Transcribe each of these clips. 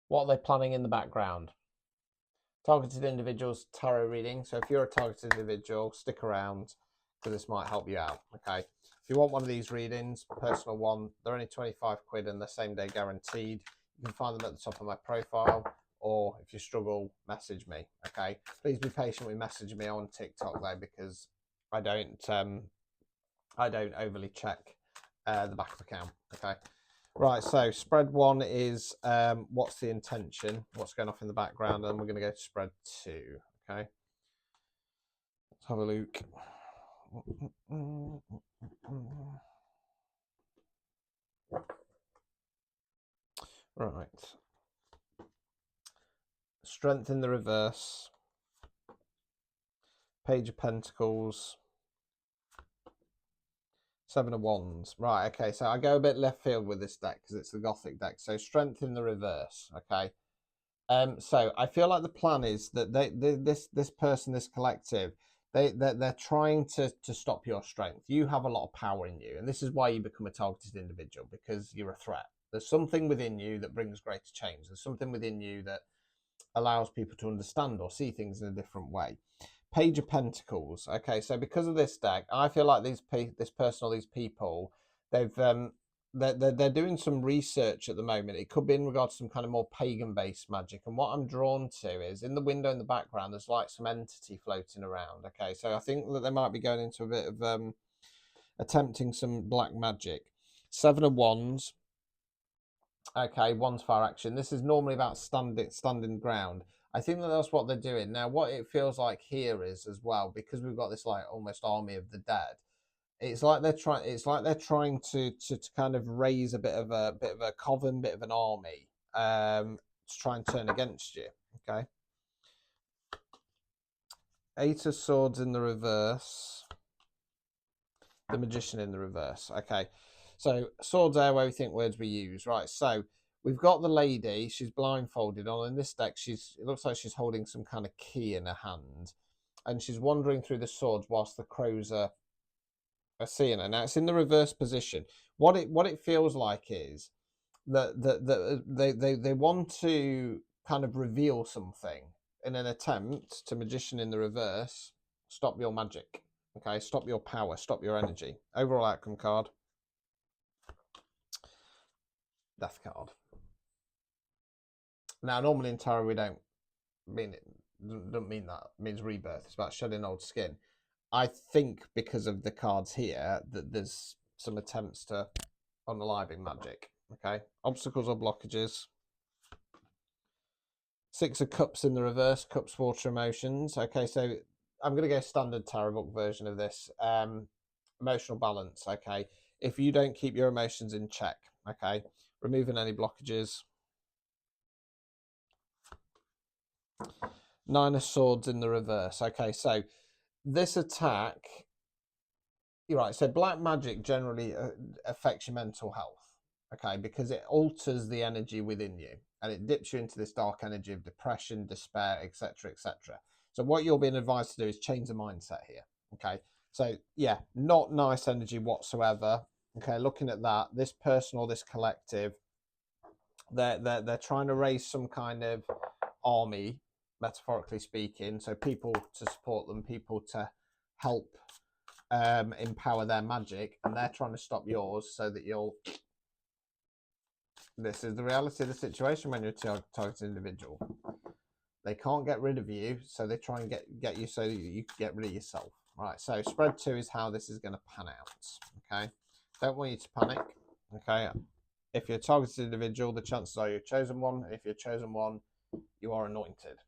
What are they planning in the background? Targeted individuals tarot reading. So if you're a targeted individual, stick around because this might help you out. Okay. If you want one of these readings, personal one, they're only 25 quid and they're same day guaranteed. You can find them at the top of my profile, or if you struggle, message me. Okay. Please be patient with messaging me on TikTok though, because I don't overly check the back of the account. Okay. Right, so spread one is what's the intention, what's going off in the background, and we're going to go to spread two. Okay, let's have a look. Right, strength in the reverse, page of pentacles, seven of wands. Right, okay, so I go a bit left field with this deck because it's the gothic deck. So strength in the reverse. Okay. So I feel like the plan is that this person, this collective, they're trying to stop your strength. You have a lot of power in you, and this is why you become a targeted individual, because you're a threat. There's something within you that brings greater change. There's something within you that allows people to understand or see things in a different way. Page of Pentacles. Okay, so because of this deck, I feel like this person or these people, they're doing some research at the moment. It could be in regard to some kind of more pagan-based magic. And what I'm drawn to is in the window in the background, there's like some entity floating around. Okay, so I think that they might be going into a bit of attempting some black magic. Seven of Wands. Okay, wands fire action. This is normally about standing ground. I think that that's what they're doing. Now, what it feels like here is as well, because we've got this like almost army of the dead. It's like they're trying to kind of raise a bit of a coven, bit of an army, to try and turn against you. Okay. Eight of Swords in the reverse. The Magician in the reverse. Okay. So swords are where we think words we use. Right. So we've got the lady. She's blindfolded on. In this deck, it looks like she's holding some kind of key in her hand, and she's wandering through the swords whilst the crows are seeing her. Now it's in the reverse position. What it feels like is that they want to kind of reveal something in an attempt to Magician in the reverse. Stop your magic. Okay, stop your power, stop your energy. Overall outcome card. Death card. Now, normally in tarot we don't mean that. It means rebirth. It's about shedding old skin. I think because of the cards here that there's some attempts to unaliving magic. Okay, obstacles or blockages. Six of Cups in the reverse. Cups, water, emotions. Okay, so I'm going to go standard tarot book version of this. Emotional balance. Okay, if you don't keep your emotions in check. Okay, removing any blockages. Nine of Swords in the reverse. Okay, so this attack, you're right. So black magic generally affects your mental health. Okay, because it alters the energy within you and it dips you into this dark energy of depression, despair, etc., etc. So what you're being advised to do is change the mindset here. Okay, so yeah, not nice energy whatsoever. Okay, looking at that, this person or this collective, they're trying to raise some kind of army, metaphorically speaking. So people to support them, people to help empower their magic, and they're trying to stop yours so that you'll. This is the reality of the situation when you're a targeted individual. They can't get rid of you, so they try and get you so that you can get rid of yourself. Right, so spread two is how this is going to pan out. Okay, don't want you to panic. Okay, if you're a targeted individual, the chances are you're chosen one. If you're chosen one, you are anointed.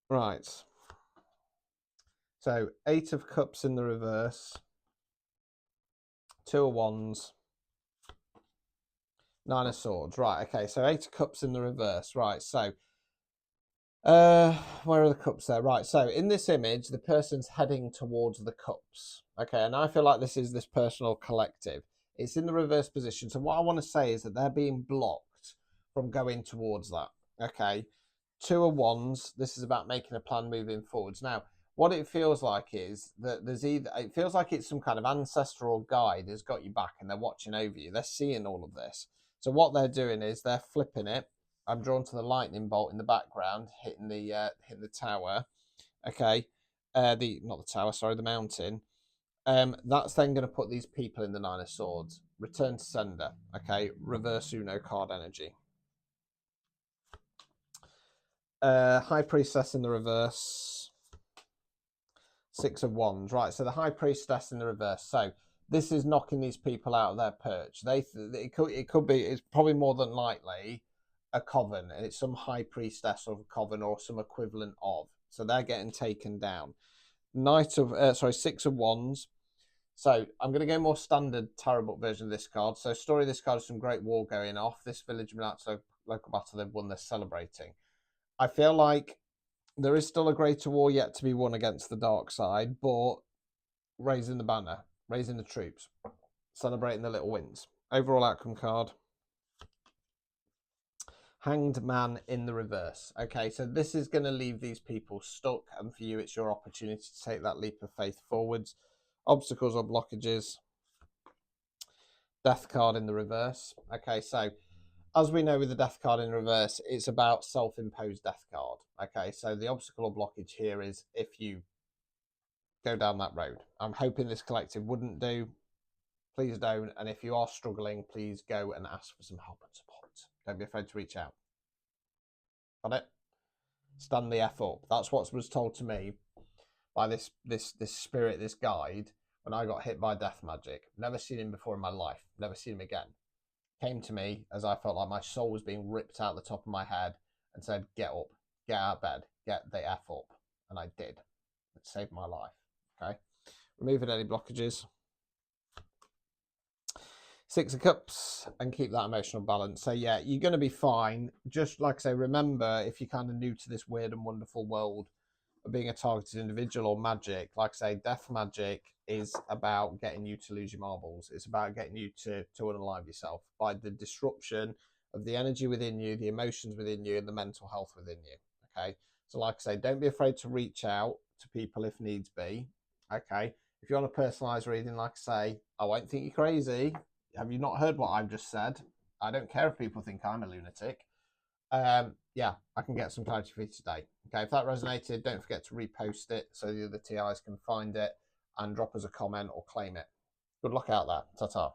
Right. So 8 of Cups in the reverse. 2 of Wands. 9 of Swords. Right, okay, so 8 of Cups in the reverse. Right, so where are the cups there? Right, so in this image, the person's heading towards the cups. Okay, and I feel like this is this personal collective. It's in the reverse position. So what I want to say is that they're being blocked from going towards that. Okay, 2 of Wands. This is about making a plan moving forwards. Now, what it feels like is that it feels like it's some kind of ancestral guide has got you back and they're watching over you. They're seeing all of this. So what they're doing is they're flipping it. I'm drawn to the lightning bolt in the background, hitting the tower. Okay, not the tower, sorry, the mountain. That's then going to put these people in the Nine of Swords. Return to sender. Okay, reverse Uno card energy. High Priestess in the reverse. Six of Wands. Right, so the High Priestess in the reverse. So this is knocking these people out of their perch. It could be, it's probably more than likely a coven, and it's some High Priestess of a coven or some equivalent of. So they're getting taken down. Six of Wands. So I'm going to go more standard tarot book version of this card. So story of this card is some great war going off. This village out to local battle they've won, they're celebrating. I feel like there is still a greater war yet to be won against the dark side, but raising the banner, raising the troops, celebrating the little wins. Overall outcome card. Hanged Man in the reverse. Okay, so this is going to leave these people stuck, and for you, it's your opportunity to take that leap of faith forwards. Obstacles or blockages. Death card in the reverse. Okay, so as we know with the death card in reverse, it's about self-imposed death card. Okay, so the obstacle or blockage here is if you go down that road. I'm hoping this collective wouldn't do. Please don't. And if you are struggling, please go and ask for some help and support. Don't be afraid to reach out. Got it? Stand the F up. That's what was told to me by this spirit, this guide, when I got hit by death magic. Never seen him before in my life. Never seen him again. Came to me as I felt like my soul was being ripped out the top of my head and said, get up, get out of bed, get the F up. And I did. It saved my life. Okay. Removing any blockages. Six of Cups, and keep that emotional balance. So yeah, you're going to be fine. Just like I say, remember, if you're kind of new to this weird and wonderful world of being a targeted individual or magic, like I say, death magic is about getting you to lose your marbles. It's about getting you to unalive yourself by the disruption of the energy within you, the emotions within you, and the mental health within you. Okay, so like I say, don't be afraid to reach out to people if needs be. Okay, if you want a personalised reading, like I say, I won't think you're crazy. Have you not heard what I've just said? I don't care if people think I'm a lunatic. Yeah, I can get some clarity for you today. Okay, if that resonated, don't forget to repost it so the other TIs can find it and drop us a comment or claim it. Good luck out there. Ta-ta.